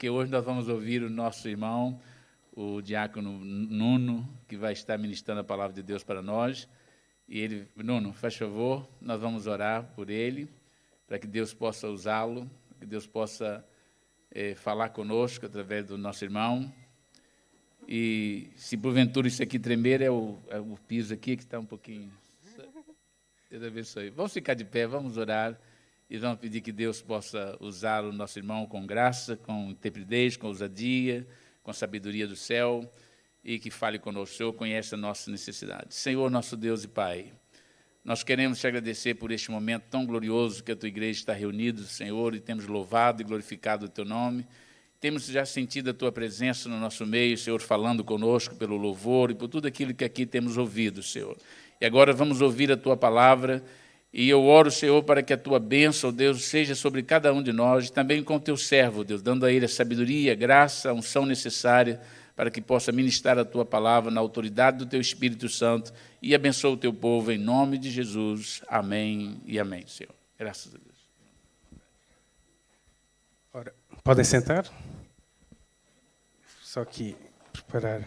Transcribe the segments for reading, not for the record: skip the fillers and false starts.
porque hoje nós vamos ouvir o nosso irmão, o diácono Nuno, que vai estar ministrando a palavra de Deus para nós. E ele, Nuno, faz favor, nós vamos orar por ele, para que Deus possa usá-lo, que Deus possa falar conosco através do nosso irmão. E se porventura isso aqui tremer, é o piso aqui que está um pouquinho... Deus abençoe. Vamos ficar de pé, vamos orar e vamos pedir que Deus possa usar o nosso irmão com graça, com intrepidez, com ousadia, com sabedoria do céu e que fale conosco. O Senhor conhece a nossa necessidade. Senhor, nosso Deus e Pai, nós queremos te agradecer por este momento tão glorioso que a tua igreja está reunida, Senhor, e temos louvado e glorificado o teu nome. Temos já sentido a tua presença no nosso meio, Senhor, falando conosco pelo louvor e por tudo aquilo que aqui temos ouvido, Senhor. E agora vamos ouvir a tua palavra e eu oro, Senhor, para que a tua bênção, Deus, seja sobre cada um de nós e também com o teu servo, Deus, dando a ele a sabedoria, a graça, a unção necessária para que possa ministrar a tua palavra na autoridade do teu Espírito Santo e abençoa o teu povo em nome de Jesus. Amém e amém, Senhor. Graças a Deus. Ora, podem sentar? Só aqui preparar.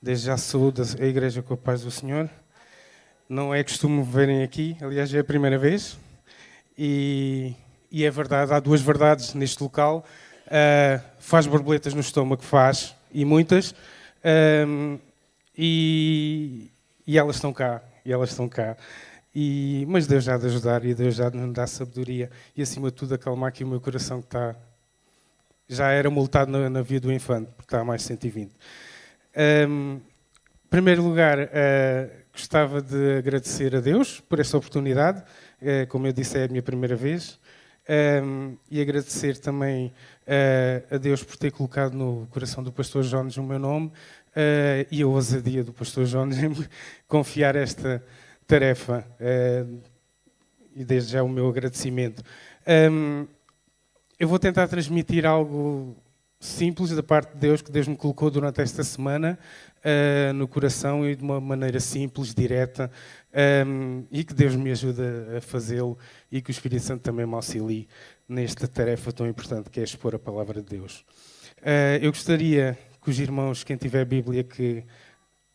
Desde já saúdo a igreja com a paz do Senhor. Não é costume verem aqui, aliás, é a primeira vez. E é verdade, há duas verdades neste local. Faz borboletas no estômago, faz, e muitas. E elas estão cá, mas Deus já há de ajudar e Deus já nos dá sabedoria. E acima de tudo acalmar aqui o meu coração que está... Já era multado na via do infante, porque está a mais 120. Em primeiro lugar, gostava de agradecer a Deus por esta oportunidade. Como eu disse, é a minha primeira vez. E agradecer também a Deus por ter colocado no coração do pastor Jones o meu nome e a ousadia do pastor Jones em me confiar esta tarefa. E desde já o meu agradecimento. Eu vou tentar transmitir algo simples da parte de Deus, que Deus me colocou durante esta semana no coração e de uma maneira simples, direta, e que Deus me ajude a fazê-lo e que o Espírito Santo também me auxilie nesta tarefa tão importante que é expor a palavra de Deus. Eu gostaria que os irmãos, quem tiver a Bíblia, que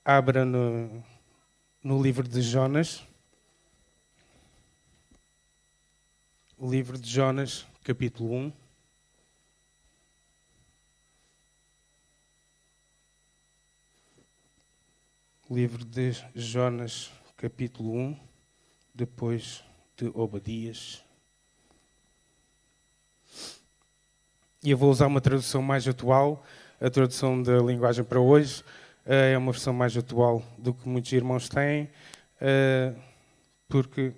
abra no livro de Jonas, o livro de Jonas, capítulo 1. Livro de Jonas, capítulo 1, depois de Obadias. E eu vou usar uma tradução mais atual, a tradução da linguagem para hoje. É uma versão mais atual do que muitos irmãos têm, porque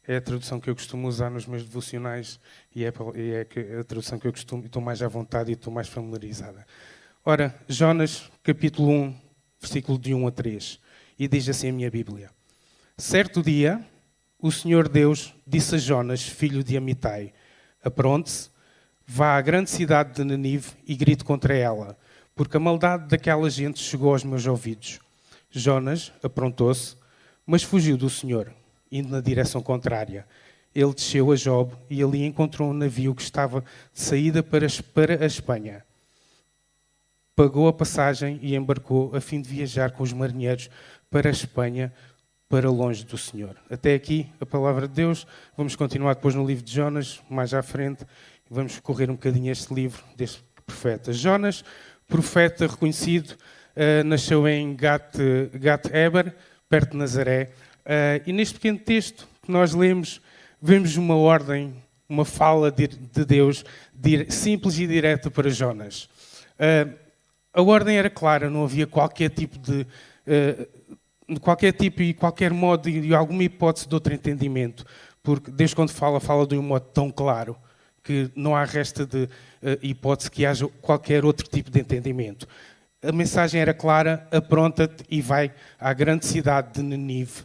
é a tradução que eu costumo usar nos meus devocionais e é a tradução que eu estou mais à vontade e estou mais familiarizada. Ora, Jonas, capítulo 1, versículo de 1 a 3, e diz assim a minha Bíblia. Certo dia, o Senhor Deus disse a Jonas, filho de Amitai, apronte-se, vá à grande cidade de Nínive e grite contra ela, porque a maldade daquela gente chegou aos meus ouvidos. Jonas aprontou-se, mas fugiu do Senhor, indo na direção contrária. Ele desceu a Jope e ali encontrou um navio que estava de saída para a Espanha. Pagou a passagem e embarcou a fim de viajar com os marinheiros para a Espanha, para longe do Senhor. Até aqui a palavra de Deus. Vamos continuar depois no livro de Jonas, mais à frente. Vamos correr um bocadinho este livro deste profeta. Jonas, profeta reconhecido, nasceu em Gat-Heber, perto de Nazaré. E neste pequeno texto que nós lemos, vemos uma ordem, uma fala de Deus simples e direta para Jonas. A ordem era clara, não havia qualquer tipo e qualquer modo e alguma hipótese de outro entendimento, porque Deus quando fala de um modo tão claro que não há resta de hipótese que haja qualquer outro tipo de entendimento. A mensagem era clara, apronta-te e vai à grande cidade de Nínive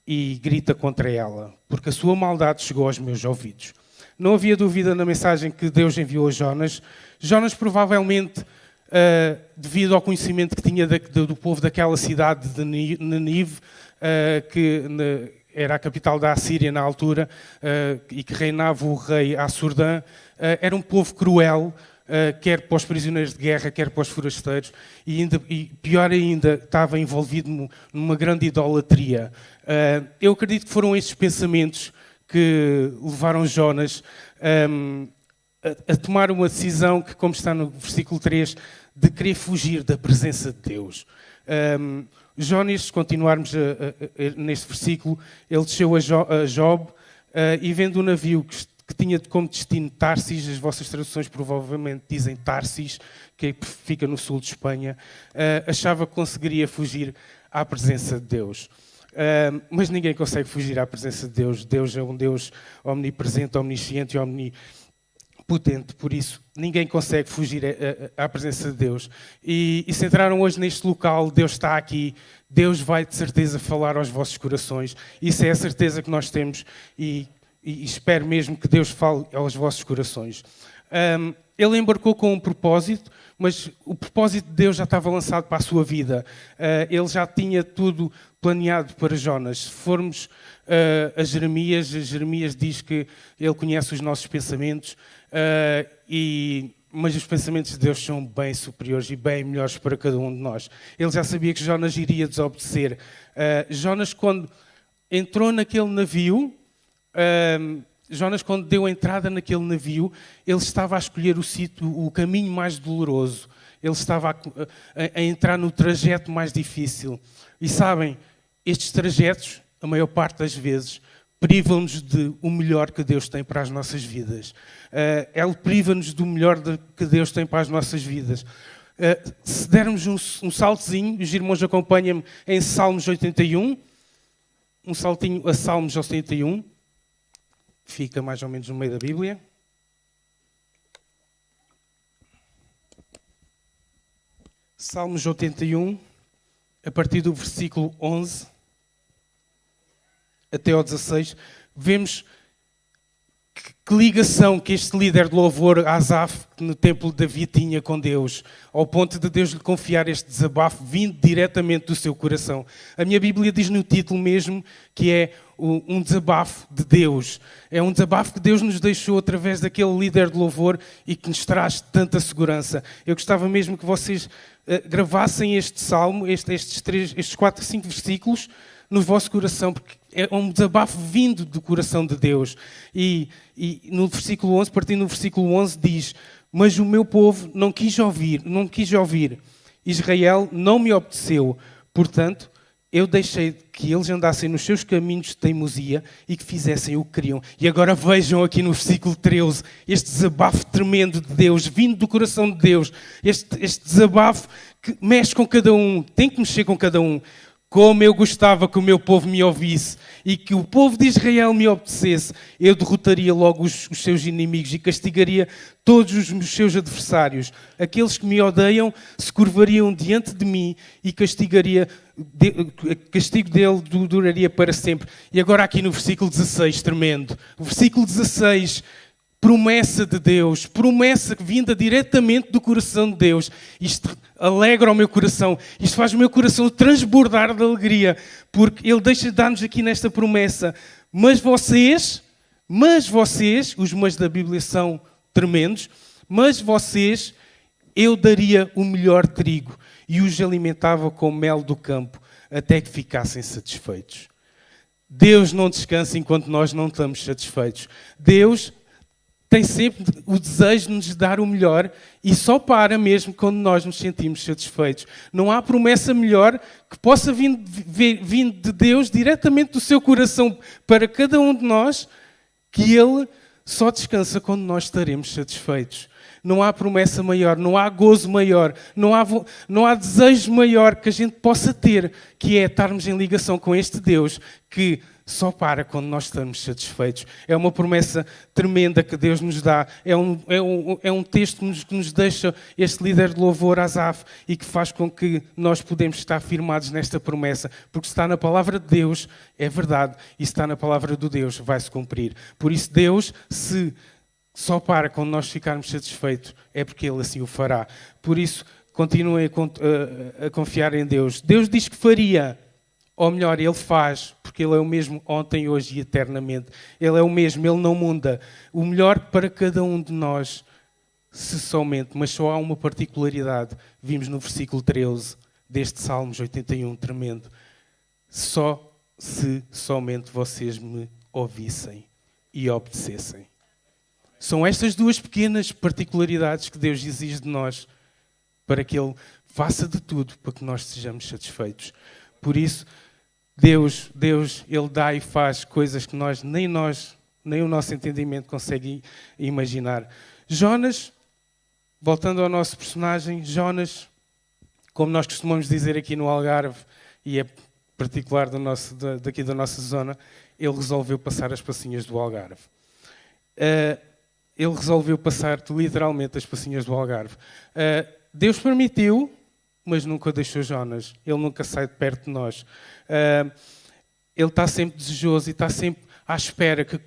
e grita contra ela, porque a sua maldade chegou aos meus ouvidos. Não havia dúvida na mensagem que Deus enviou a Jonas. Jonas provavelmente, devido ao conhecimento que tinha do povo daquela cidade de Nínive, que era a capital da Assíria na altura, e que reinava o rei Assurdã, era um povo cruel, quer para os prisioneiros de guerra, quer para os forasteiros, e pior ainda, estava envolvido numa grande idolatria. Eu acredito que foram estes pensamentos que levaram Jonas a tomar uma decisão que, como está no versículo 3, de querer fugir da presença de Deus. Jonas, se continuarmos neste versículo, ele desceu a Job e vendo um navio que tinha como destino Tarsis, as vossas traduções provavelmente dizem Tarsis, que fica no sul de Espanha, achava que conseguiria fugir à presença de Deus. Mas ninguém consegue fugir à presença de Deus. Deus é um Deus omnipresente, omnisciente e omnipotente. Por isso, ninguém consegue fugir à presença de Deus. E se entraram hoje neste local, Deus está aqui. Deus vai de certeza falar aos vossos corações. Isso é a certeza que nós temos e espero mesmo que Deus fale aos vossos corações. Ele embarcou com um propósito, mas o propósito de Deus já estava lançado para a sua vida. Ele já tinha tudo planeado para Jonas. Se formos a Jeremias diz que ele conhece os nossos pensamentos, mas os pensamentos de Deus são bem superiores e bem melhores para cada um de nós. Ele já sabia que Jonas iria desobedecer. Jonas, quando entrou naquele navio, Jonas, quando deu entrada naquele navio, ele estava a escolher o caminho mais doloroso. Ele estava a entrar no trajeto mais difícil. E sabem, estes trajetos, a maior parte das vezes, privam-nos de o melhor que Deus tem para as nossas vidas. Ele priva-nos do melhor que Deus tem para as nossas vidas. Se dermos um saltozinho, os irmãos acompanham-me em Salmos 81, um saltinho a Salmos 81, fica mais ou menos no meio da Bíblia. Salmos 81, a partir do versículo 11 até ao 16, vemos que ligação que este líder de louvor, Asaf, no templo de Davi, tinha com Deus, ao ponto de Deus lhe confiar este desabafo vindo diretamente do seu coração. A minha Bíblia diz no título mesmo que é um desabafo de Deus. É um desabafo que Deus nos deixou através daquele líder de louvor e que nos traz tanta segurança. Eu gostava mesmo que vocês gravassem este salmo, estes 4, 5 versículos, no vosso coração, porque é um desabafo vindo do coração de Deus. E no versículo 11, partindo no versículo 11, diz: mas o meu povo não quis ouvir. Israel não me obedeceu. Portanto, eu deixei que eles andassem nos seus caminhos de teimosia e que fizessem o que queriam. E agora vejam aqui no versículo 13, este desabafo tremendo de Deus, vindo do coração de Deus. Este desabafo que mexe com cada um, tem que mexer com cada um. Como eu gostava que o meu povo me ouvisse e que o povo de Israel me obedecesse, eu derrotaria logo os seus inimigos e castigaria todos os seus adversários. Aqueles que me odeiam se curvariam diante de mim e castigo dele duraria para sempre. E agora aqui no versículo 16, tremendo. O versículo 16, promessa de Deus, promessa vinda diretamente do coração de Deus. Isto alegra o meu coração, isto faz o meu coração transbordar de alegria, porque Ele deixa de dar-nos aqui nesta promessa. Mas vocês, os mas da Bíblia são tremendos, mas vocês, eu daria o melhor trigo e os alimentava com mel do campo, até que ficassem satisfeitos. Deus não descansa enquanto nós não estamos satisfeitos. Deus tem sempre o desejo de nos dar o melhor e só para mesmo quando nós nos sentimos satisfeitos. Não há promessa melhor que possa vir de Deus diretamente do seu coração para cada um de nós, que Ele só descansa quando nós estaremos satisfeitos. Não há promessa maior, não há gozo maior, não há desejo maior que a gente possa ter, que é estarmos em ligação com este Deus que só para quando nós estamos satisfeitos. É uma promessa tremenda que Deus nos dá. É um texto que nos deixa este líder de louvor, Asaf, e que faz com que nós podemos estar firmados nesta promessa. Porque se está na palavra de Deus, é verdade. E se está na palavra de Deus, vai se cumprir. Por isso, Deus, se só para quando nós ficarmos satisfeitos, é porque Ele assim o fará. Por isso, continuem a confiar em Deus. Deus diz que faria. Ou melhor, Ele faz, porque Ele é o mesmo ontem, hoje e eternamente. Ele é o mesmo, Ele não muda. O melhor para cada um de nós, se somente, mas só há uma particularidade. Vimos no versículo 13 deste Salmos 81, tremendo. Só se somente vocês me ouvissem e obedecessem. São estas duas pequenas particularidades que Deus exige de nós para que Ele faça de tudo para que nós sejamos satisfeitos. Por isso, Deus, Ele dá e faz coisas que nem o nosso entendimento consegue imaginar. Jonas, voltando ao nosso personagem, Jonas, como nós costumamos dizer aqui no Algarve, e é particular daqui da nossa zona, ele resolveu passar as passinhas do Algarve. Ele resolveu passar literalmente as passinhas do Algarve. Deus permitiu, mas nunca deixou Jonas. Ele nunca sai de perto de nós. Ele está sempre desejoso e está sempre à espera que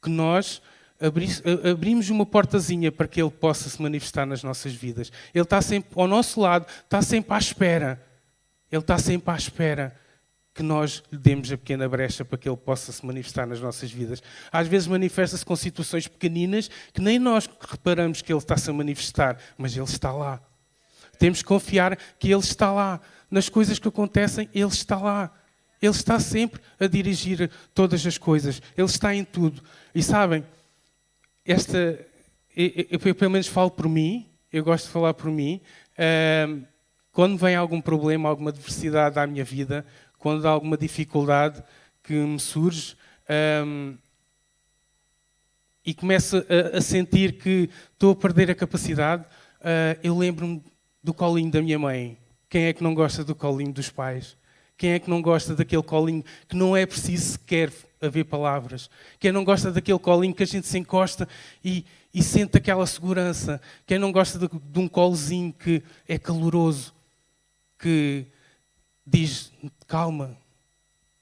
nós abrimos uma portazinha para que Ele possa se manifestar nas nossas vidas. Ele está sempre ao nosso lado, está sempre à espera. Ele está sempre à espera que nós lhe demos a pequena brecha para que Ele possa se manifestar nas nossas vidas. Às vezes manifesta-se com situações pequeninas que nem nós reparamos que Ele está-se a manifestar, mas Ele está lá. Temos que confiar que Ele está lá. Nas coisas que acontecem, Ele está lá. Ele está sempre a dirigir todas as coisas. Ele está em tudo. E sabem, eu pelo menos falo por mim, eu gosto de falar por mim, quando vem algum problema, alguma adversidade à minha vida, quando há alguma dificuldade que me surge e começo a sentir que estou a perder a capacidade, eu lembro-me do colinho da minha mãe. Quem é que não gosta do colinho dos pais? Quem é que não gosta daquele colinho que não é preciso sequer haver palavras? Quem não gosta daquele colinho que a gente se encosta e sente aquela segurança? Quem não gosta de um colozinho que é caloroso, que diz, calma,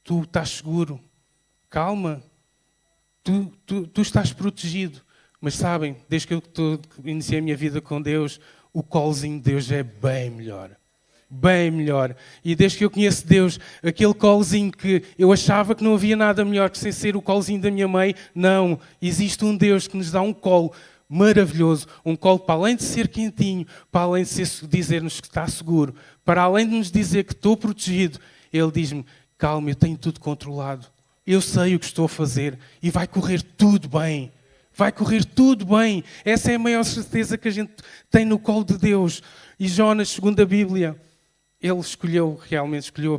tu estás seguro, calma, tu estás protegido. Mas sabem, desde que eu iniciei a minha vida com Deus, o colozinho de Deus é bem melhor. Bem melhor. E desde que eu conheço Deus, aquele colozinho que eu achava que não havia nada melhor que sem ser o colozinho da minha mãe, não. Existe um Deus que nos dá um colo maravilhoso. Um colo para além de ser quentinho, para além de dizer-nos que está seguro, para além de nos dizer que estou protegido, Ele diz-me, calma, eu tenho tudo controlado. Eu sei o que estou a fazer e vai correr tudo bem. Vai correr tudo bem. Essa é a maior certeza que a gente tem no colo de Deus. E Jonas, segundo a Bíblia, ele realmente escolheu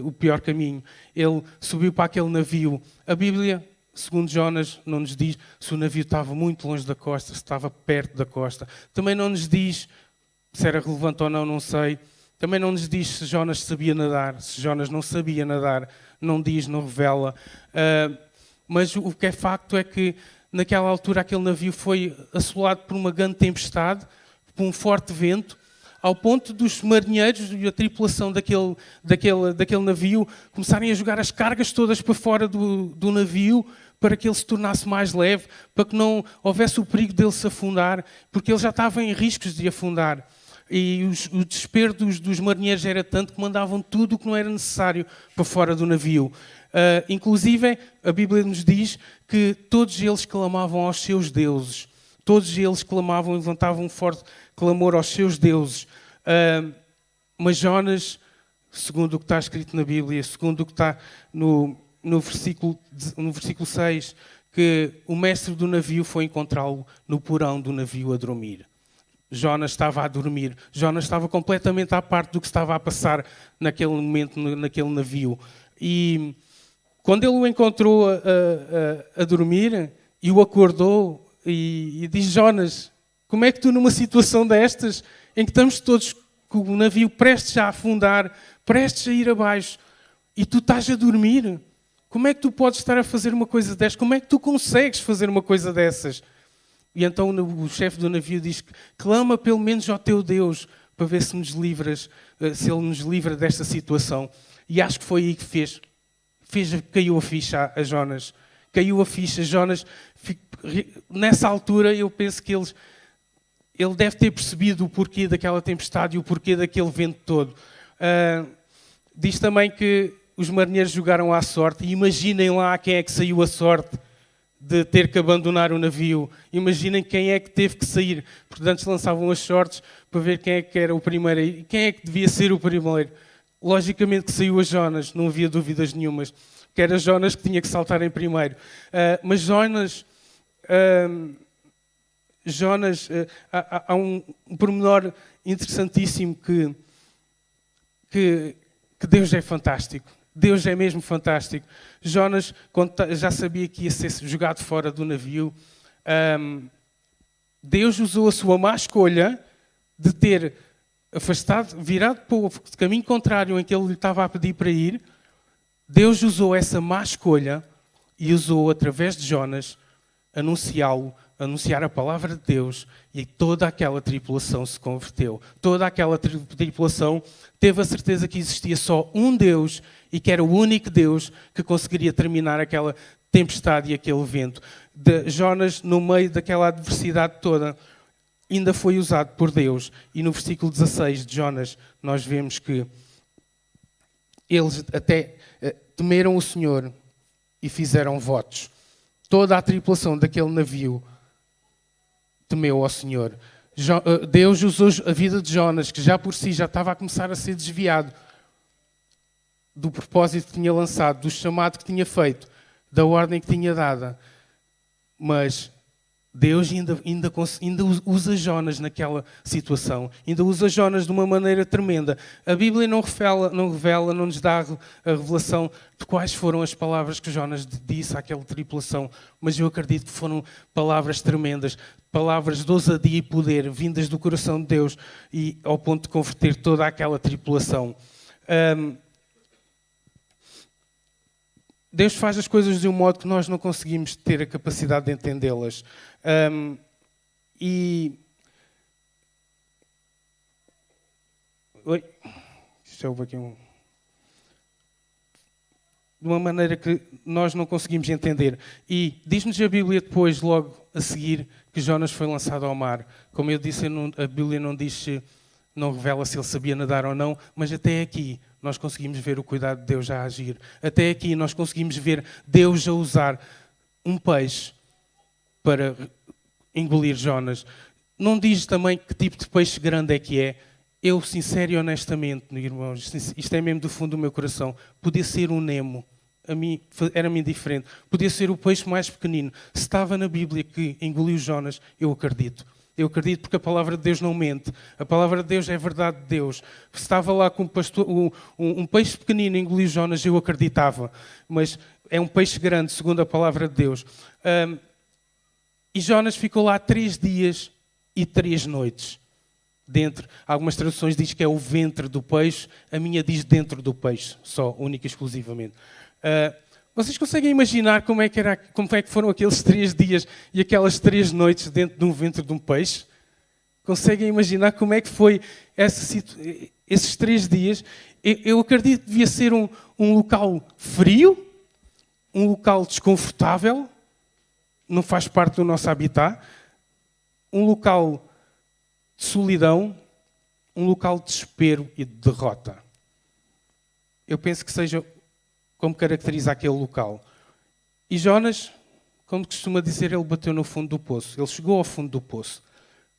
o pior caminho. Ele subiu para aquele navio. A Bíblia, segundo Jonas, não nos diz se o navio estava muito longe da costa, se estava perto da costa. Também não nos diz se era relevante ou não, não sei. Também não nos diz se Jonas sabia nadar. Se Jonas não sabia nadar, não diz, não revela. Mas o que é facto é que naquela altura aquele navio foi assolado por uma grande tempestade, por um forte vento, ao ponto dos marinheiros e a tripulação daquele navio começarem a jogar as cargas todas para fora do navio para que ele se tornasse mais leve, para que não houvesse o perigo dele se afundar, porque ele já estava em riscos de afundar. E o desespero dos marinheiros era tanto que mandavam tudo o que não era necessário para fora do navio. Inclusive, a Bíblia nos diz que todos eles clamavam aos seus deuses. Todos eles clamavam e levantavam um forte clamor aos seus deuses. Mas Jonas, segundo o que está escrito na Bíblia, segundo o que está no versículo 6, que o mestre do navio foi encontrá-lo no porão do navio a dormir. Jonas estava a dormir. Jonas estava completamente à parte do que estava a passar naquele momento, naquele navio. E quando ele o encontrou a dormir e o acordou e diz, Jonas, como é que tu numa situação destas, em que estamos todos com o navio prestes a afundar, prestes a ir abaixo, e tu estás a dormir, como é que tu podes estar a fazer uma coisa destas? Como é que tu consegues fazer uma coisa dessas? E então o chefe do navio diz que clama pelo menos ao teu Deus para ver se nos livras, se Ele nos livra desta situação. E acho que foi aí que caiu a ficha a Jonas. Caiu a ficha. Jonas, nessa altura, eu penso que ele deve ter percebido o porquê daquela tempestade e o porquê daquele vento todo. Diz também que os marinheiros jogaram à sorte, e imaginem lá quem é que saiu a sorte de ter que abandonar o navio. Imaginem quem é que teve que sair, porque antes lançavam as sortes para ver quem é que era o primeiro e quem é que devia ser o primeiro. Logicamente que saiu a Jonas, não havia dúvidas nenhumas, que era Jonas que tinha que saltar em primeiro. Mas Jonas, há um pormenor interessantíssimo que Deus é fantástico. Deus é mesmo fantástico. Jonas, quando já sabia que ia ser jogado fora do navio, Deus usou a sua má escolha de ter afastado, virado para o caminho contrário em que ele lhe estava a pedir para ir. Deus usou essa má escolha e usou, através de Jonas, anunciar a palavra de Deus, e toda aquela tripulação se converteu. Toda aquela tripulação teve a certeza que existia só um Deus e que era o único Deus que conseguiria terminar aquela tempestade e aquele vento. Jonas, no meio daquela adversidade toda, ainda foi usado por Deus. E no versículo 16 de Jonas, nós vemos que eles até temeram o Senhor e fizeram votos. Toda a tripulação daquele navio temeu ao Senhor. Deus usou a vida de Jonas, que já por si já estava a começar a ser desviado do propósito que tinha lançado, do chamado que tinha feito, da ordem que tinha dada. Mas Deus ainda usa Jonas naquela situação. Ainda usa Jonas de uma maneira tremenda. A Bíblia não nos dá a revelação de quais foram as palavras que Jonas disse àquela tripulação, mas eu acredito que foram palavras tremendas, palavras de ousadia e poder, vindas do coração de Deus, e ao ponto de converter toda aquela tripulação. Deus faz as coisas de um modo que nós não conseguimos ter a capacidade de entendê-las. Oi? Houve aqui de uma maneira que nós não conseguimos entender. E diz-nos a Bíblia depois, logo a seguir, que Jonas foi lançado ao mar. Como eu disse, a Bíblia não diz, não revela se ele sabia nadar ou não, mas até aqui nós conseguimos ver o cuidado de Deus a agir. Até aqui nós conseguimos ver Deus a usar um peixe para engolir Jonas. Não diz também que tipo de peixe grande é que é. Eu, sincero e honestamente, irmãos, isto é mesmo do fundo do meu coração, podia ser um Nemo. A mim era-me indiferente. Podia ser o peixe mais pequenino. Se estava na Bíblia que engoliu Jonas, eu acredito. Eu acredito porque a palavra de Deus não mente. A palavra de Deus é a verdade de Deus. Se estava lá com um peixe pequenino engoliu Jonas, eu acreditava. Mas é um peixe grande, segundo a palavra de Deus. E Jonas ficou lá 3 dias e 3 noites. Algumas traduções dizem que é o ventre do peixe, a minha diz dentro do peixe, só, única e exclusivamente. Vocês conseguem imaginar como é que foram aqueles 3 dias e aquelas 3 noites dentro de um ventre de um peixe? Conseguem imaginar como é que foi esses 3 dias? Eu acredito que devia ser um local frio, um local desconfortável, não faz parte do nosso habitat, um local de solidão, um local de desespero e de derrota. Eu penso que seja como caracteriza aquele local. E Jonas, como costuma dizer, ele bateu no fundo do poço. Ele chegou ao fundo do poço.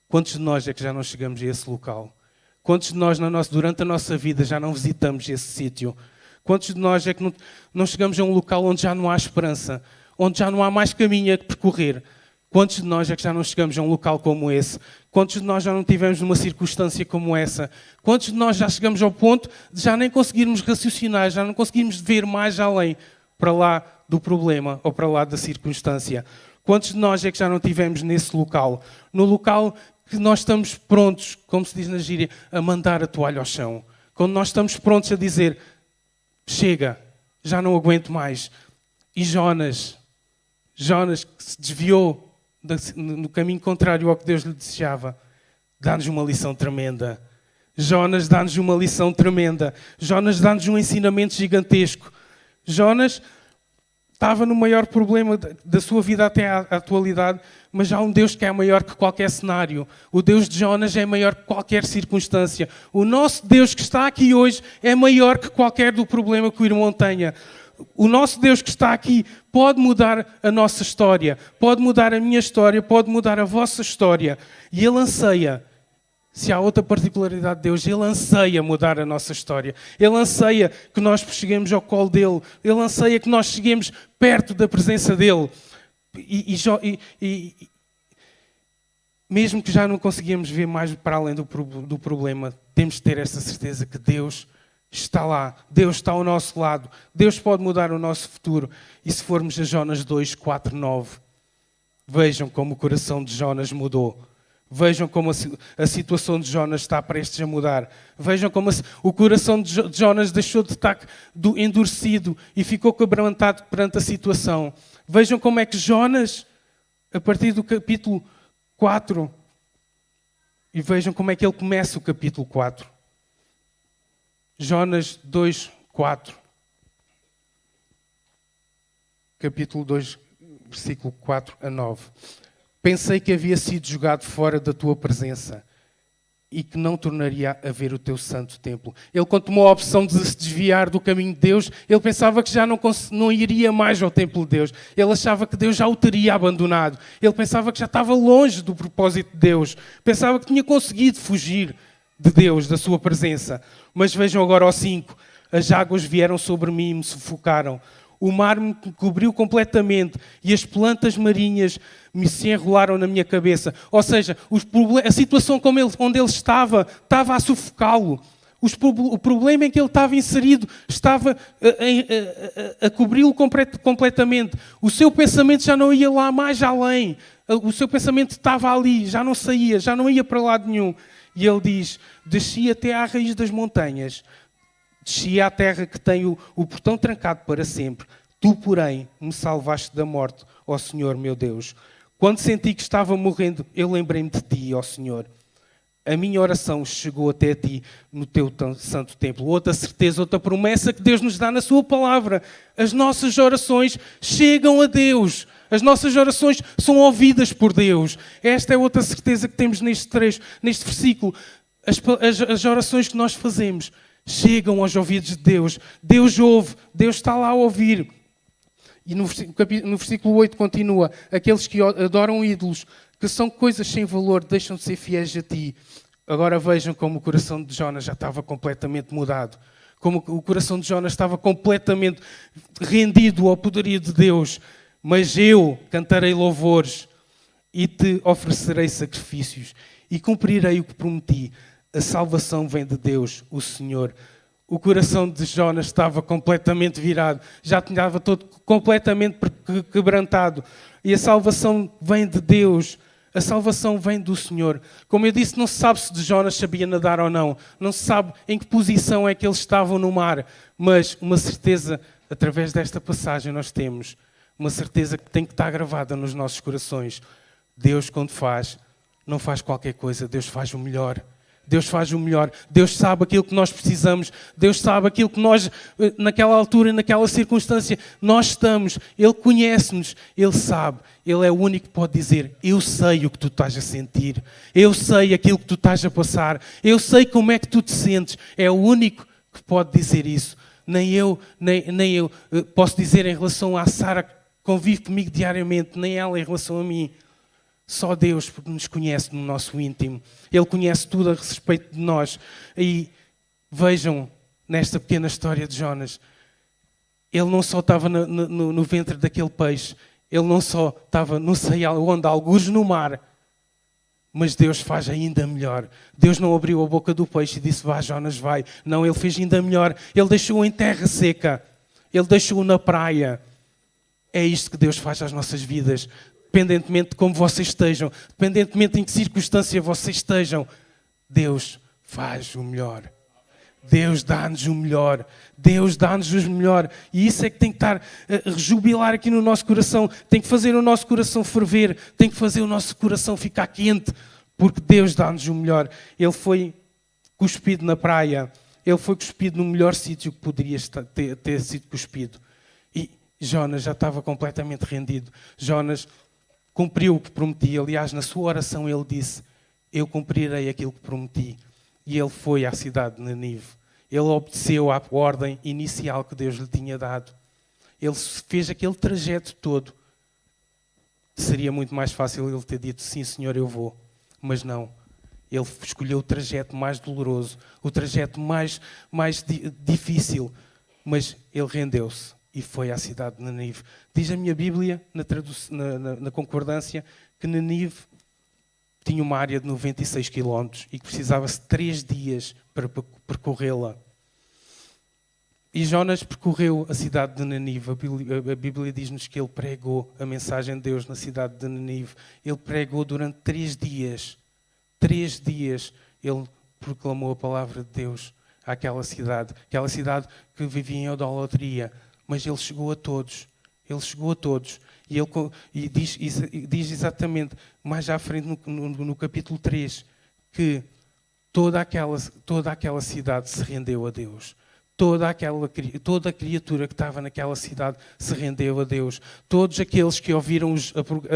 Quantos de nós é que já não chegamos a esse local? Quantos de nós, durante a nossa vida, já não visitamos esse sítio? Quantos de nós é que não chegamos a um local onde já não há esperança? Onde já não há mais caminho a percorrer? Quantos de nós é que já não chegamos a um local como esse? Quantos de nós já não tivemos numa circunstância como essa? Quantos de nós já chegamos ao ponto de já nem conseguirmos raciocinar, já não conseguirmos ver mais além, para lá do problema ou para lá da circunstância? Quantos de nós é que já não tivemos nesse local? No local que nós estamos prontos, como se diz na gíria, a mandar a toalha ao chão. Quando nós estamos prontos a dizer, chega, já não aguento mais. E Jonas que se desviou no caminho contrário ao que Deus lhe desejava, dá-nos uma lição tremenda. Jonas dá-nos uma lição tremenda. Jonas dá-nos um ensinamento gigantesco. Jonas estava no maior problema da sua vida até à atualidade, mas há um Deus que é maior que qualquer cenário. O Deus de Jonas é maior que qualquer circunstância. O nosso Deus que está aqui hoje é maior que qualquer do problema que o irmão tenha. O nosso Deus que está aqui pode mudar a nossa história, pode mudar a minha história, pode mudar a vossa história. E Ele anseia. Se há outra particularidade de Deus, Ele anseia mudar a nossa história. Ele anseia que nós cheguemos ao colo dEle. Ele anseia que nós cheguemos perto da presença dEle. E mesmo que já não conseguimos ver mais para além do problema, temos de ter essa certeza que Deus está lá. Deus está ao nosso lado. Deus pode mudar o nosso futuro. E se formos a Jonas 2, 4, 9, vejam como o coração de Jonas mudou. Vejam como a situação de Jonas está prestes a mudar. Vejam como o coração de Jonas deixou de estar endurecido e ficou quebrantado perante a situação. Vejam como é que Jonas, a partir do capítulo 4, e vejam como é que ele começa o capítulo 4. Jonas 2, 4. Capítulo 2, versículo 4 a 9. Pensei que havia sido jogado fora da tua presença e que não tornaria a ver o teu santo templo. Ele, quando tomou a opção de se desviar do caminho de Deus, ele pensava que já não iria mais ao templo de Deus. Ele achava que Deus já o teria abandonado. Ele pensava que já estava longe do propósito de Deus. Pensava que tinha conseguido fugir de Deus, da sua presença. Mas vejam agora ao 5. As águas vieram sobre mim e me sufocaram. O mar me cobriu completamente e as plantas marinhas me se enrolaram na minha cabeça. Ou seja, a situação onde ele estava a sufocá-lo. O problema em que ele estava inserido estava a cobri-lo completamente. O seu pensamento já não ia lá mais além. O seu pensamento estava ali, já não saía, já não ia para lado nenhum. E ele diz, desci até à raiz das montanhas. Desci à terra que tem o portão trancado para sempre. Tu, porém, me salvaste da morte, ó Senhor, meu Deus. Quando senti que estava morrendo, eu lembrei-me de ti, ó Senhor. A minha oração chegou até ti no teu santo templo. Outra certeza, outra promessa que Deus nos dá na sua palavra. As nossas orações chegam a Deus. As nossas orações são ouvidas por Deus. Esta é outra certeza que temos neste trecho, neste versículo. As orações que nós fazemos chegam aos ouvidos de Deus. Deus ouve, Deus está lá a ouvir. E no versículo 8 continua, aqueles que adoram ídolos, que são coisas sem valor, deixam de ser fiéis a ti. Agora vejam como o coração de Jonas já estava completamente mudado. Como o coração de Jonas estava completamente rendido ao poderio de Deus. Mas eu cantarei louvores e te oferecerei sacrifícios e cumprirei o que prometi. A salvação vem de Deus, o Senhor. O coração de Jonas estava completamente virado. Já estava todo completamente quebrantado. E a salvação vem de Deus. A salvação vem do Senhor. Como eu disse, não se sabe se de Jonas sabia nadar ou não. Não se sabe em que posição é que eles estavam no mar. Mas uma certeza, através desta passagem, nós temos. Uma certeza que tem que estar gravada nos nossos corações. Deus, quando faz, não faz qualquer coisa. Deus faz o melhor. Deus faz o melhor. Deus sabe aquilo que nós precisamos. Deus sabe aquilo que nós, naquela altura, naquela circunstância, nós estamos. Ele conhece-nos. Ele sabe. Ele é o único que pode dizer, eu sei o que tu estás a sentir. Eu sei aquilo que tu estás a passar. Eu sei como é que tu te sentes. É o único que pode dizer isso. Nem eu posso dizer em relação à Sara, que convive comigo diariamente, nem ela em relação a mim. Só Deus, porque nos conhece no nosso íntimo. Ele conhece tudo a respeito de nós. E vejam, nesta pequena história de Jonas, ele não só estava no ventre daquele peixe, ele não só estava, não sei onde, algures no mar, mas Deus faz ainda melhor. Deus não abriu a boca do peixe e disse, vá Jonas, vai. Não, Ele fez ainda melhor. Ele deixou-o em terra seca. Ele deixou-o na praia. É isto que Deus faz às nossas vidas. Dependentemente de como vocês estejam, dependentemente em que circunstância vocês estejam, Deus faz o melhor. Deus dá-nos o melhor. Deus dá-nos o melhor. E isso é que tem que estar a rejubilar aqui no nosso coração. Tem que fazer o nosso coração ferver. Tem que fazer o nosso coração ficar quente. Porque Deus dá-nos o melhor. Ele foi cuspido na praia. Ele foi cuspido no melhor sítio que poderia ter sido cuspido. E Jonas já estava completamente rendido. Jonas cumpriu o que prometia. Aliás, na sua oração ele disse: eu cumprirei aquilo que prometi. E ele foi à cidade de Nínive. Ele obedeceu à ordem inicial que Deus lhe tinha dado. Ele fez aquele trajeto todo. Seria muito mais fácil ele ter dito: sim, Senhor, eu vou. Mas não. Ele escolheu o trajeto mais doloroso, o trajeto mais difícil. Mas ele rendeu-se e foi à cidade de Nínive. Diz a minha Bíblia, na concordância, que Nínive tinha uma área de 96 km e que precisava-se 3 dias para percorrê-la. E Jonas percorreu a cidade de Nínive. A Bíblia diz-nos que ele pregou a mensagem de Deus na cidade de Nínive. Ele pregou durante 3 dias. 3 dias ele proclamou a palavra de Deus àquela cidade. Aquela cidade que vivia em idolatria. Mas ele chegou a todos. Ele chegou a todos. E diz exatamente, mais à frente no capítulo 3, que toda aquela cidade se rendeu a Deus. Toda a criatura que estava naquela cidade se rendeu a Deus. Todos aqueles que ouviram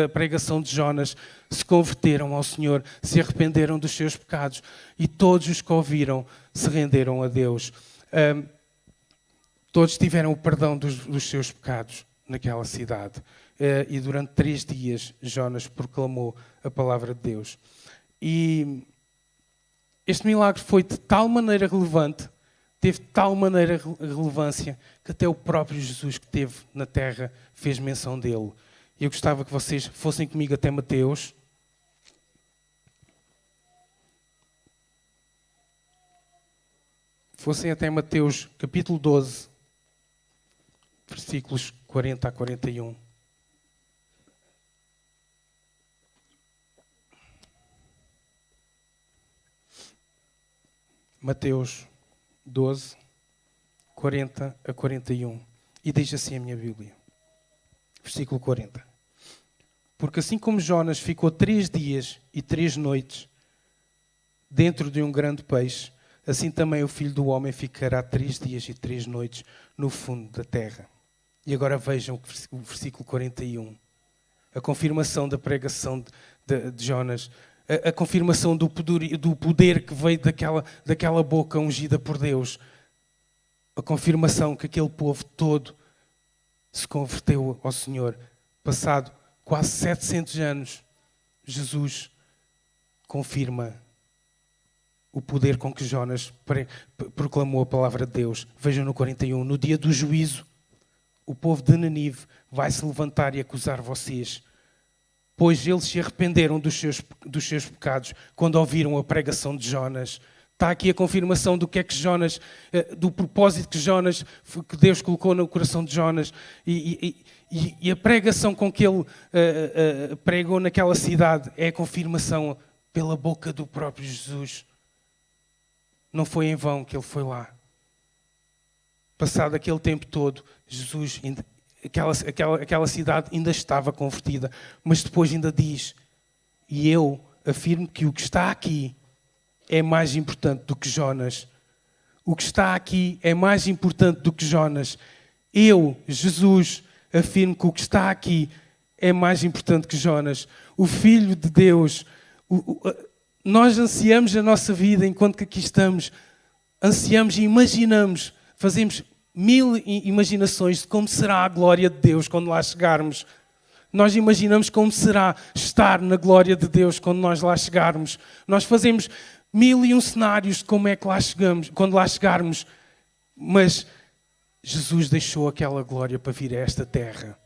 a pregação de Jonas se converteram ao Senhor, se arrependeram dos seus pecados. E todos os que ouviram se renderam a Deus. Todos tiveram o perdão dos seus pecados naquela cidade. E durante 3 dias Jonas proclamou a palavra de Deus. E este milagre foi de tal maneira relevante, teve de tal maneira relevância, que até o próprio Jesus que esteve na terra fez menção dele. Eu gostava que vocês fossem comigo até Mateus. Fossem até Mateus capítulo 12, versículos 40 a 41. Mateus 12, 40 a 41. E diz assim a minha Bíblia. Versículo 40. Porque assim como Jonas ficou 3 dias e 3 noites dentro de um grande peixe, assim também o Filho do Homem ficará 3 dias e 3 noites no fundo da terra. E agora vejam o versículo 41. A confirmação da pregação de Jonas. A confirmação do poder que veio daquela boca ungida por Deus. A confirmação que aquele povo todo se converteu ao Senhor. Passado quase 700 anos, Jesus confirma o poder com que Jonas proclamou a palavra de Deus. Vejam no 41. No dia do juízo, o povo de Nínive vai se levantar e acusar vocês, pois eles se arrependeram dos seus pecados quando ouviram a pregação de Jonas. Está aqui a confirmação do que é que Jonas, do propósito que Deus colocou no coração de Jonas e a pregação com que ele pregou naquela cidade é a confirmação pela boca do próprio Jesus. Não foi em vão que ele foi lá. Passado aquele tempo todo, Jesus aquela cidade ainda estava convertida, mas depois ainda diz: e eu afirmo que o que está aqui é mais importante do que Jonas. O que está aqui é mais importante do que Jonas. Eu, Jesus, afirmo que o que está aqui é mais importante que Jonas. O Filho de Deus. Nós ansiamos a nossa vida enquanto que aqui estamos. Ansiamos e imaginamos, fazemos 1000 imaginações de como será a glória de Deus quando lá chegarmos. Nós imaginamos como será estar na glória de Deus quando nós lá chegarmos. Nós fazemos 1001 cenários de como é que lá chegamos, quando lá chegarmos. Mas Jesus deixou aquela glória para vir a esta terra.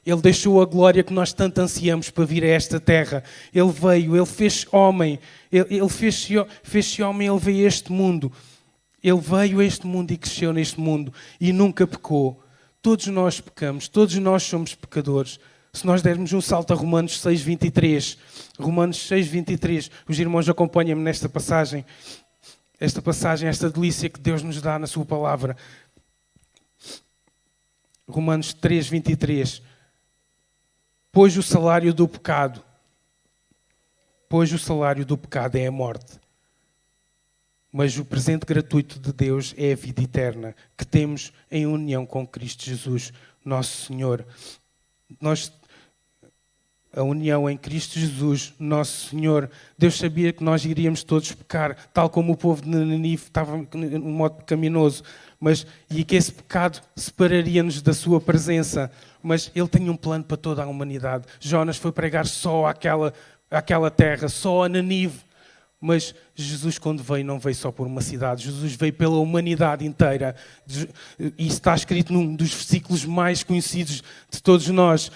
Ele deixou a glória que nós tanto ansiamos para vir a esta terra. Ele veio, Ele fez homem. Ele fez-se homem, Ele veio a este mundo. Ele veio a este mundo e cresceu neste mundo e nunca pecou. Todos nós pecamos, todos nós somos pecadores. Se nós dermos um salto a Romanos 6:23, Romanos 6:23, os irmãos acompanham-me nesta passagem, esta delícia que Deus nos dá na sua palavra. Romanos 3:23. Pois o salário do pecado é a morte. Mas o presente gratuito de Deus é a vida eterna, que temos em união com Cristo Jesus, nosso Senhor. A união em Cristo Jesus, nosso Senhor. Deus sabia que nós iríamos todos pecar, tal como o povo de Nínive estava num modo pecaminoso, e que esse pecado separaria-nos da sua presença. Mas Ele tinha um plano para toda a humanidade. Jonas foi pregar só àquela terra, só a Nínive. Mas Jesus, quando veio, não veio só por uma cidade. Jesus veio pela humanidade inteira. E isso está escrito num dos versículos mais conhecidos de todos nós.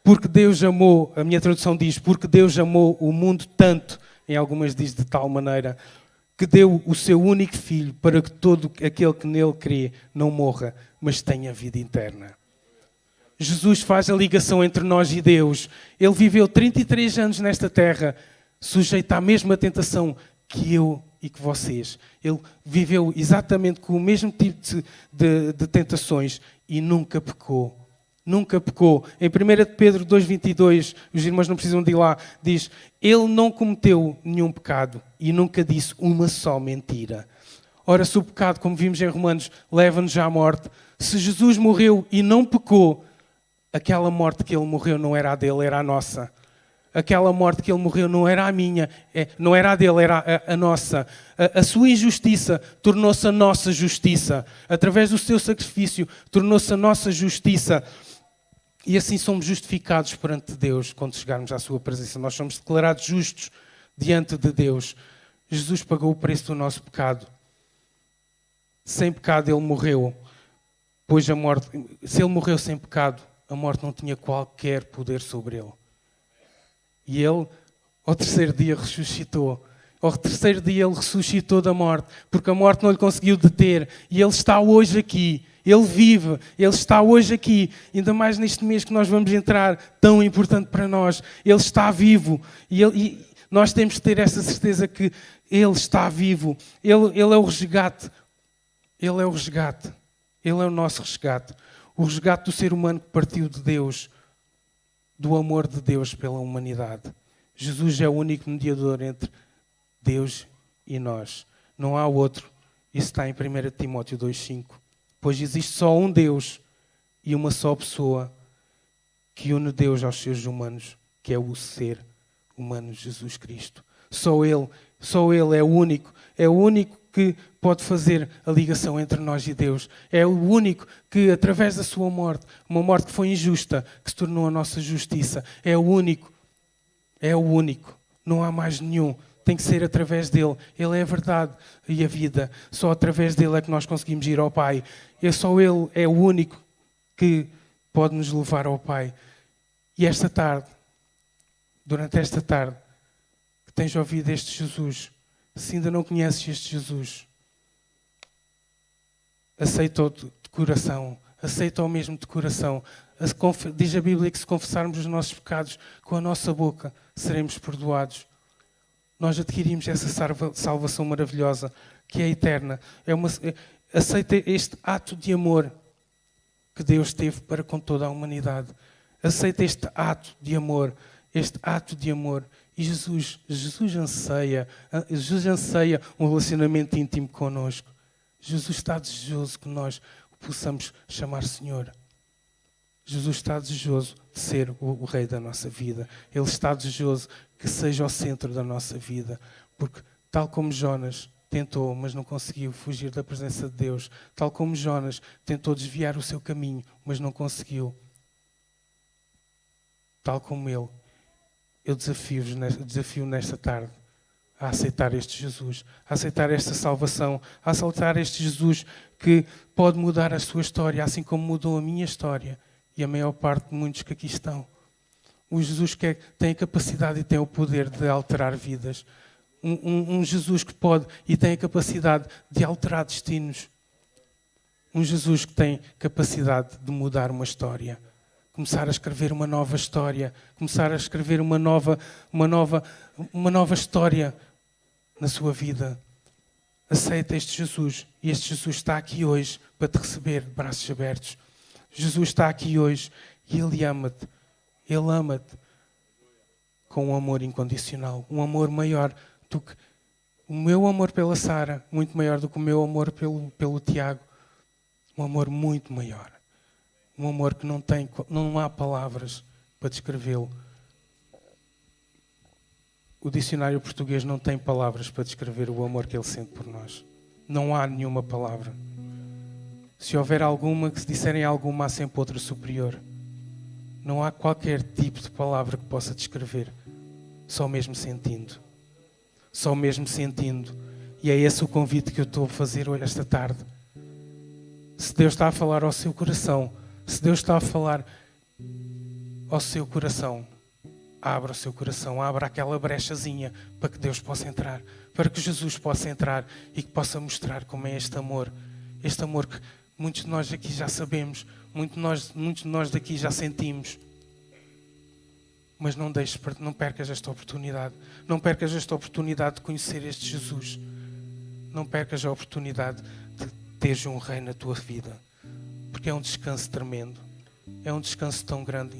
Porque Deus amou, a minha tradução diz, porque Deus amou o mundo tanto, em algumas diz de tal maneira, que deu o seu único filho para que todo aquele que nele crê não morra, mas tenha vida eterna. Jesus faz a ligação entre nós e Deus. Ele viveu 33 anos nesta terra, sujeito à mesma tentação que eu e que vocês. Ele viveu exatamente com o mesmo tipo de tentações e nunca pecou. Nunca pecou. Em 1 Pedro 2,22, os irmãos não precisam de ir lá, diz: Ele não cometeu nenhum pecado e nunca disse uma só mentira. Ora, se o pecado, como vimos em Romanos, leva-nos à morte, se Jesus morreu e não pecou, aquela morte que Ele morreu não era a dele, era a nossa. Aquela morte que Ele morreu não era a minha, não era a dele, era a nossa. A sua injustiça tornou-se a nossa justiça. Através do seu sacrifício, tornou-se a nossa justiça. E assim somos justificados perante Deus quando chegarmos à sua presença. Nós somos declarados justos diante de Deus. Jesus pagou o preço do nosso pecado. Sem pecado Ele morreu. Pois a morte, se Ele morreu sem pecado, a morte não tinha qualquer poder sobre Ele. E Ele, ao terceiro dia, ressuscitou. Ao terceiro dia Ele ressuscitou da morte, porque a morte não lhe conseguiu deter. E Ele está hoje aqui. Ele vive, Ele está hoje aqui, ainda mais neste mês que nós vamos entrar, tão importante para nós. Ele está vivo e nós temos que ter essa certeza que Ele está vivo. Ele é o resgate. Ele é o resgate. Ele é o nosso resgate. O resgate do ser humano que partiu de Deus, do amor de Deus pela humanidade. Jesus é o único mediador entre Deus e nós. Não há outro. Isso está em 1 Timóteo 2,5. Pois existe só um Deus e uma só pessoa que une Deus aos seres humanos, que é o ser humano Jesus Cristo. Só Ele é o único que pode fazer a ligação entre nós e Deus. É o único que, através da sua morte, uma morte que foi injusta, que se tornou a nossa justiça, é o único. Não há mais nenhum. Tem que ser através dele. Ele é a verdade e a vida. Só através dele é que nós conseguimos ir ao Pai. Só ele é o único que pode nos levar ao Pai. E esta tarde, durante esta tarde, que tens ouvido este Jesus, se ainda não conheces este Jesus, aceita-o de coração. Aceita-o mesmo de coração. Diz a Bíblia que se confessarmos os nossos pecados com a nossa boca, seremos perdoados. Nós adquirimos essa salvação maravilhosa, que é eterna. Aceita este ato de amor que Deus teve para com toda a humanidade. Aceita este ato de amor. E Jesus anseia um relacionamento íntimo connosco. Jesus está desejoso que nós o possamos chamar Senhor. Jesus está desejoso de ser o Rei da nossa vida. Ele está desejoso que seja o centro da nossa vida. Porque, tal como Jonas tentou, mas não conseguiu fugir da presença de Deus, tal como Jonas tentou desviar o seu caminho, mas não conseguiu, tal como ele, eu desafio nesta tarde a aceitar este Jesus, a aceitar esta salvação, a aceitar este Jesus que pode mudar a sua história, assim como mudou a minha história e a maior parte de muitos que aqui estão. Um Jesus que tem a capacidade e tem o poder de alterar vidas. Um Jesus que pode e tem a capacidade de alterar destinos. Um Jesus que tem capacidade de mudar uma história. Começar a escrever uma nova história. Começar a escrever uma nova história na sua vida. Aceita este Jesus. E este Jesus está aqui hoje para te receber de braços abertos. Jesus está aqui hoje e Ele ama-te. Ele ama-te com um amor incondicional. Um amor maior do que o meu amor pela Sara. Muito maior do que o meu amor pelo Tiago. Um amor muito maior. Um amor que não há palavras para descrevê-lo. O dicionário português não tem palavras para descrever o amor que Ele sente por nós. Não há nenhuma palavra. Se houver alguma, que se disserem alguma, há sempre outra superior. Não há qualquer tipo de palavra que possa descrever. Só mesmo sentindo. Só mesmo sentindo. E é esse o convite que eu estou a fazer hoje, esta tarde. Se Deus está a falar ao seu coração, se Deus está a falar ao seu coração, abra o seu coração, abra aquela brechazinha para que Deus possa entrar, para que Jesus possa entrar e que possa mostrar como é este amor que muitos de nós aqui já sabemos, muitos de nós daqui já sentimos. Mas não percas esta oportunidade. Não percas esta oportunidade de conhecer este Jesus. Não percas a oportunidade de teres um rei na tua vida. Porque é um descanso tremendo. É um descanso tão grande.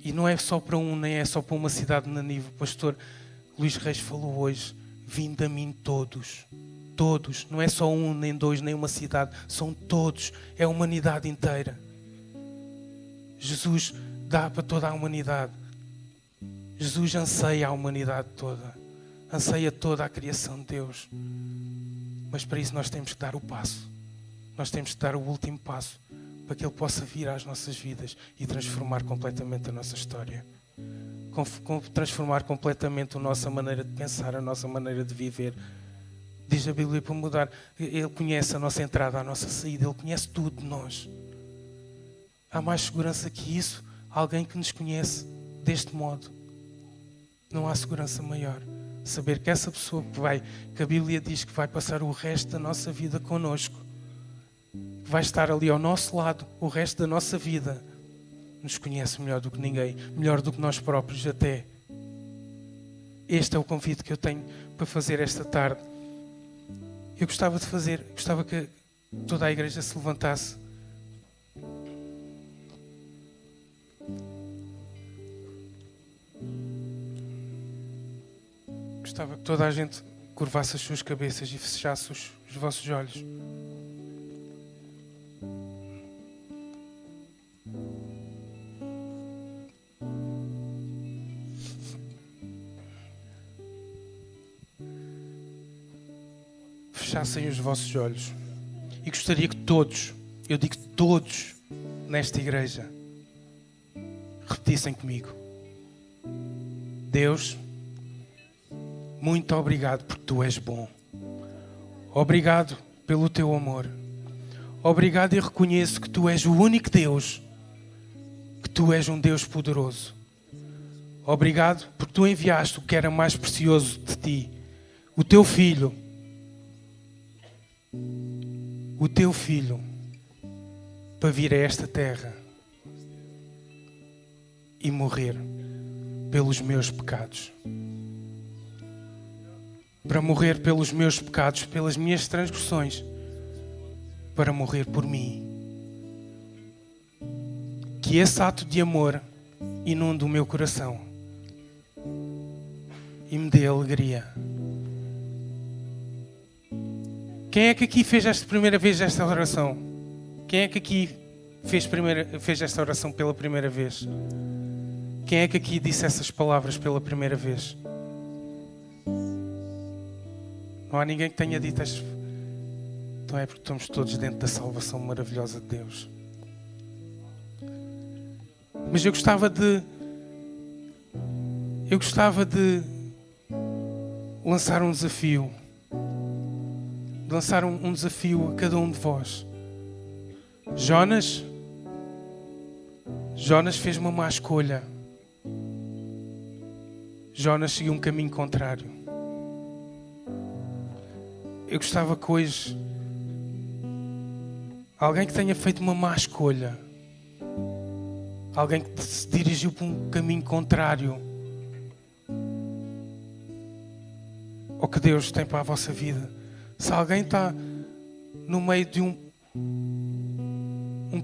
E não é só para nem é só para uma cidade de Nanive. O pastor Luís Reis falou hoje: vinde a mim todos. Todos. Não é só um, nem dois, nem uma cidade. São todos. É a humanidade inteira. Jesus dá para toda a humanidade. Jesus anseia a humanidade toda. Anseia toda a criação de Deus. Mas para isso nós temos que dar o passo. Nós temos que dar o último passo para que Ele possa vir às nossas vidas e transformar completamente a nossa história. Transformar completamente a nossa maneira de pensar, a nossa maneira de viver. Diz a Bíblia para mudar. Ele conhece a nossa entrada, a nossa saída. Ele conhece tudo de nós. Há mais segurança que isso? Alguém que nos conhece deste modo. Não há segurança maior. Saber que essa pessoa que a Bíblia diz que vai passar o resto da nossa vida connosco, que vai estar ali ao nosso lado o resto da nossa vida, nos conhece melhor do que ninguém, melhor do que nós próprios até. Este é o convite que eu tenho para fazer esta tarde. Eu gostava que toda a igreja se levantasse. Gostava que toda a gente curvasse as suas cabeças e fechasse os vossos olhos. Fechassem os vossos olhos. E gostaria que todos, eu digo todos, nesta igreja, repetissem comigo: Deus, muito obrigado porque Tu és bom. Obrigado pelo Teu amor. Obrigado e reconheço que Tu és o único Deus, que Tu és um Deus poderoso. Obrigado porque Tu enviaste o que era mais precioso de Ti, o Teu Filho. O Teu Filho, para vir a esta terra e morrer pelos meus pecados. Para morrer pelos meus pecados, pelas minhas transgressões, para morrer por mim. Que esse ato de amor inunde o meu coração e me dê alegria. Quem é que aqui fez esta primeira vez esta oração? Quem é que aqui fez esta oração pela primeira vez? Quem é que aqui disse essas palavras pela primeira vez? Não há ninguém que tenha dito estas... Então é porque estamos todos dentro da salvação maravilhosa de Deus. Mas eu gostava de lançar um desafio. De lançar um desafio a cada um de vós. Jonas fez uma má escolha. Jonas seguiu um caminho contrário. Eu gostava que hoje alguém que tenha feito uma má escolha, alguém que se dirigiu para um caminho contrário ao que Deus tem para a vossa vida. Se alguém está no meio de um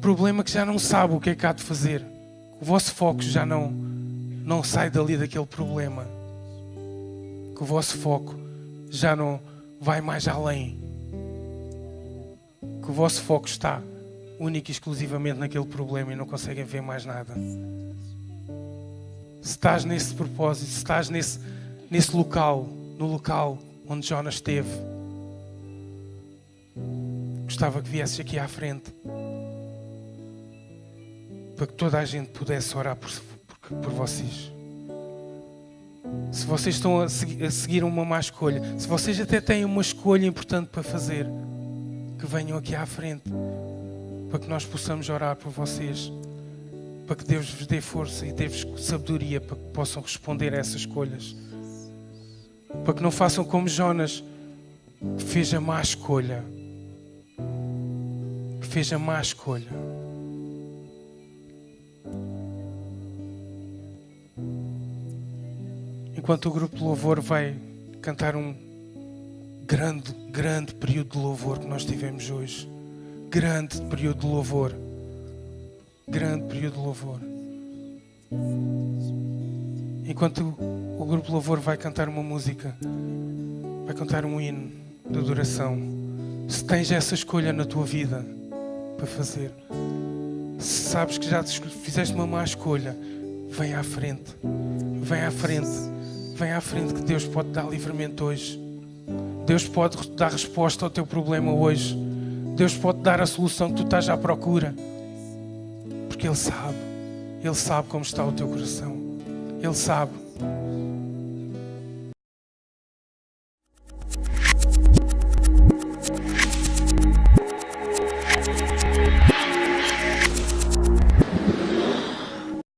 problema que já não sabe o que é que há de fazer, o vosso foco já não sai dali daquele problema, que o vosso foco já não vai mais além, que o vosso foco está única e exclusivamente naquele problema e não conseguem ver mais nada. Se estás nesse propósito, se estás nesse local, no local onde Jonas esteve, gostava que viesses aqui à frente para que toda a gente pudesse orar por vocês. Se vocês estão a seguir uma má escolha, se vocês até têm uma escolha importante para fazer, que venham aqui à frente para que nós possamos orar por vocês, para que Deus vos dê força e dê-vos sabedoria para que possam responder a essas escolhas, para que não façam como Jonas, que fez a má escolha. Enquanto o grupo de louvor vai cantar um grande período de louvor que nós tivemos hoje. Grande período de louvor. Enquanto o grupo de louvor vai cantar uma música, vai cantar um hino de adoração. Se tens essa escolha na tua vida para fazer, se sabes que já fizeste uma má escolha, vem à frente que Deus pode dar livramento hoje. Deus pode dar resposta ao teu problema hoje. Deus pode dar a solução que tu estás à procura, porque Ele sabe como está o teu coração. Ele sabe.